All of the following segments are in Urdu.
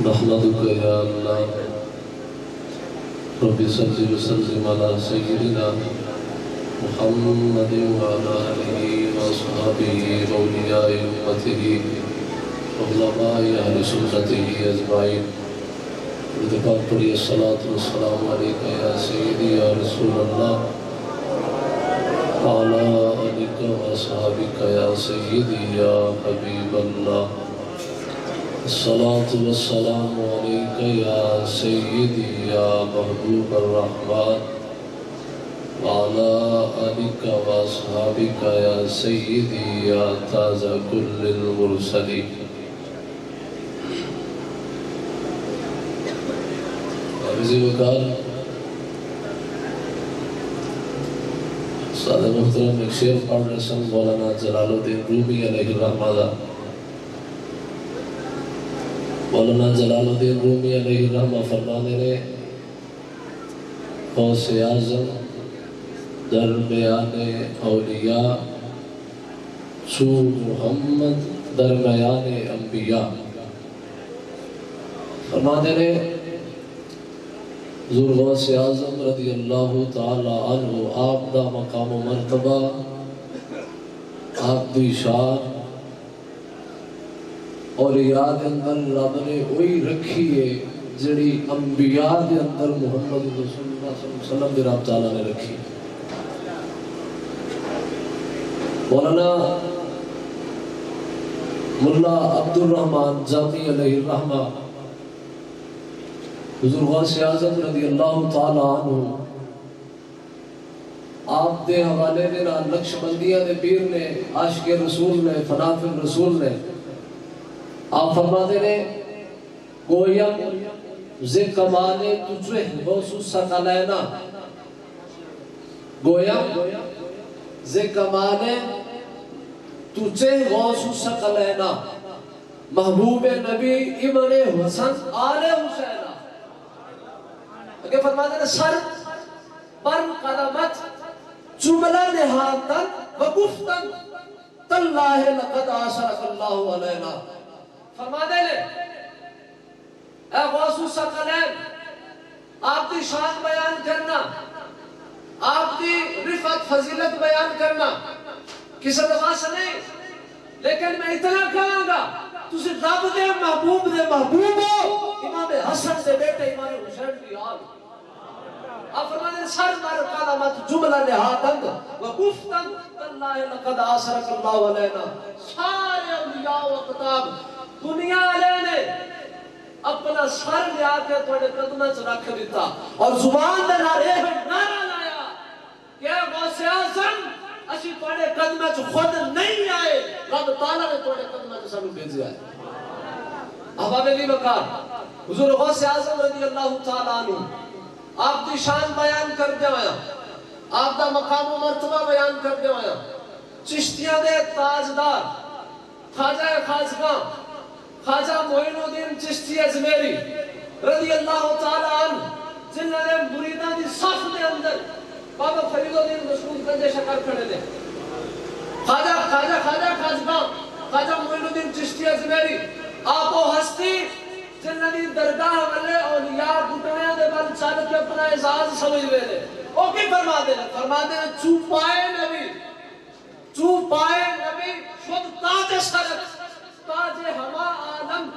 نحمدک یا اللہ رب صلی وسلم علی سیدنا محمد وعلى آله وصحبه وأولياء أمته وعلماء أهل سنته أجمعين اتفاق پڑھی الصلاة والسلام عليك يا سيدي يا رسول الله وعلى آلك وأصحابك يا سيدي يا حبيب الله الصلاة والسلام عليك يا سيدي يا محبوب الرحمن وعلى آلك وأصحابك يا سيدي يا تاج كل المرسلين عزیز وقار سادہ محترم ایک شیخ پڑھ رسم مولانا جلال الدین رومی علیہ الرحمہ مولانا جلال الدین رومی علیہ الرحمہ فرمانے نے غوث اعظم درمیان اولیاء چو محمد درمیان انبیاء فرمانے نے حضور غوث اعظم رضی اللہ تعالی عنہ آپ دا مقام و مرتبہ آپ دی شان اور یاد اندر رب نے وہی رکھی ہے جڑی انبیاء دے اندر محمد رسول اللہ صلی اللہ علیہ وسلم دے رب تعالیٰ نے رکھی مولانا ملا عبد الرحمن جامی علیہ الرحمہ حضور غوث اعظم رضی اللہ تعالیٰ عنہ آپ دے حوالے نے نقش بندیہ دے پیر نے عاشق رسول نے فناف رسول نے آپ فرماتے نے گویم زِ کمالے تجھے غوث سقلینا گویم زِ کمالے تجھے غوث سقلینا محبوب نبی ابن حسن آل حسین کہ فرماتے ہیں سر پر قدمت جملہ نہاتن وگفتن تاللہ لقد آشرک اللہ علینا فرماتے ہیں اے غوث الثقلین آپ کی شان بیان کرنا آپ کی رفعت فضیلت بیان کرنا کسی دفعہ سے نہیں لیکن میں اتنا کہاں گا تُسے رب دے محبوب ہو امام حسن دے بیٹے امام حسین کی آل آپ فرماتے ہیں سر مر قدمت جملہ نہاتن وگفتن تاللہ لقد آشرک اللہ علینا سارے اولیاء و اقتاب دنیا علیہ نے اپنا سر لیا کے توڑے قدمہ سے رکھ دیتا اور زبان دے نارے نعرہ لایا کہ غوث اعظم اسی توڑے قدمہ سے خود نہیں آئے رب تعالیٰ نے توڑے قدمہ سے سب بھیج آئے احباب علی وقار حضور غوث اعظم رضی اللہ تعالیٰ عنہ آپ دی شان بیان کر دے آیا آپ دا مقام و مرتبہ بیان کر دے آیا چشتیاں دے تاجدار خواجہ خاصگاں خواجہ معین الدین چشتی اجمیری رضی اللہ تعالیٰ عنہ جنہوں نے مریدان دی صف دے اندر بابا فرید الدین مسعود گنجے شکر کھڑے دے خواجہ خاصگاں خواجہ معین الدین چشتی اجمیری آپ و ہستی جنہوں نے درگاہ والے اولیاء گھٹنے دے بل چل کے اپنا اعزاز سمجھ لے دے وہ کی فرما دے چوپائے نبی شد تاج سرک تاج ہما عالم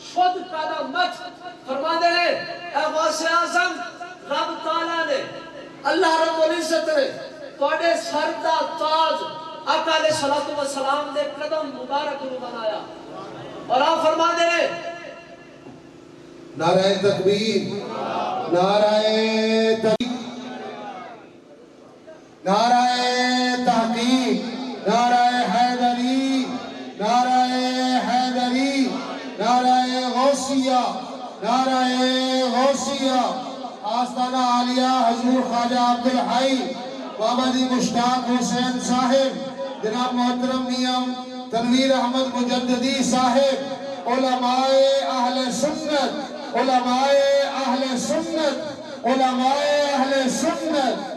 شد قدمت فرما دے اے غوث اعظم رب تعالیٰ نے اللہ رب العزت نے توڑے سردہ تاج آقا علیہ السلام دے قدم مبارک رو بنایا اور آپ فرما دے نعرہ تکبیر نعرہ تحقیق نعرہ تحقیق نعرہ حیدری نعرہ حیدری نعرہ غوثیہ نعرہ غوثیہ آستانہ عالیہ حضور خواجہ عبدالحی محمدی مشتاق حسین صاحب جناب محترم میاں تنویر احمد مجددی صاحب علماء اہل سنت علماء اہل سنت علماء اہل سنت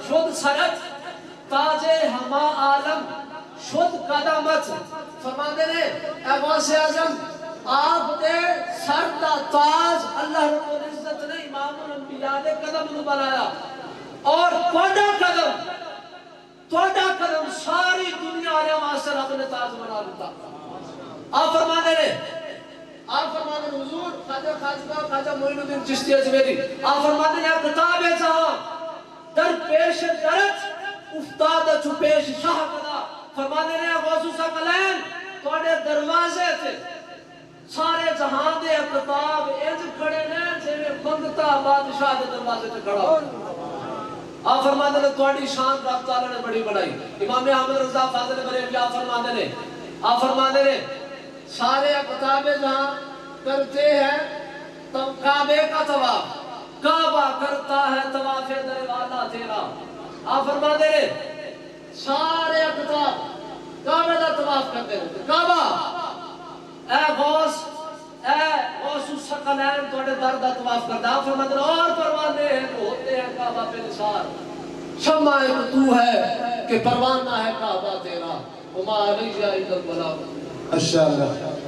شد سرت تاج ہما عالم شد قدمت فرماتے ہیں اے غوث اعظم آپ دے سر دا تاج اللہ رب العزت نے امام الانبیاء دے قدم نو بنایا اور توڑا قدم ساری دنیا آنے واسطے رب نے تاج بنا دیتا آپ فرماتے ہیں حضور خواجہ معین الدین چشتی اجمیری آپ فرماتے ہیں کتاب جہاں در پیش درت افتاد چو پیش شاہ قدا فرماتے ہیں غوث ثقلین توڑے دروازے تھے سارے جہاں دے کتاب ایج کھڑے نے جیوے بندتا بادشاہ دے دروازے تے کھڑا آپ فرماتے ہیں توڑی شان رب تعالیٰ نے بڑی بڑھائی امام احمد رضا فاضل بریلوی آپ فرماتے ہیں سارے کتاب جہاں کرتے ہیں تب کعبے کا طواف کعبہ کرتا ہے طواف در والا تیرا آپ فرماتے ہیں سارے کتاب کعبے کا طواف کرتے ہیں کعبہ اے غوث ثقلین توڑے در دا طواف کرتا آپ فرماتے ہیں اور پروانے ہیں ہوتے ہیں کعبہ پہ نثار شمع تو ہے کہ پروانہ ہے کعبہ تیرا وما علیہ الا البلاغ. ماشاءاللہ.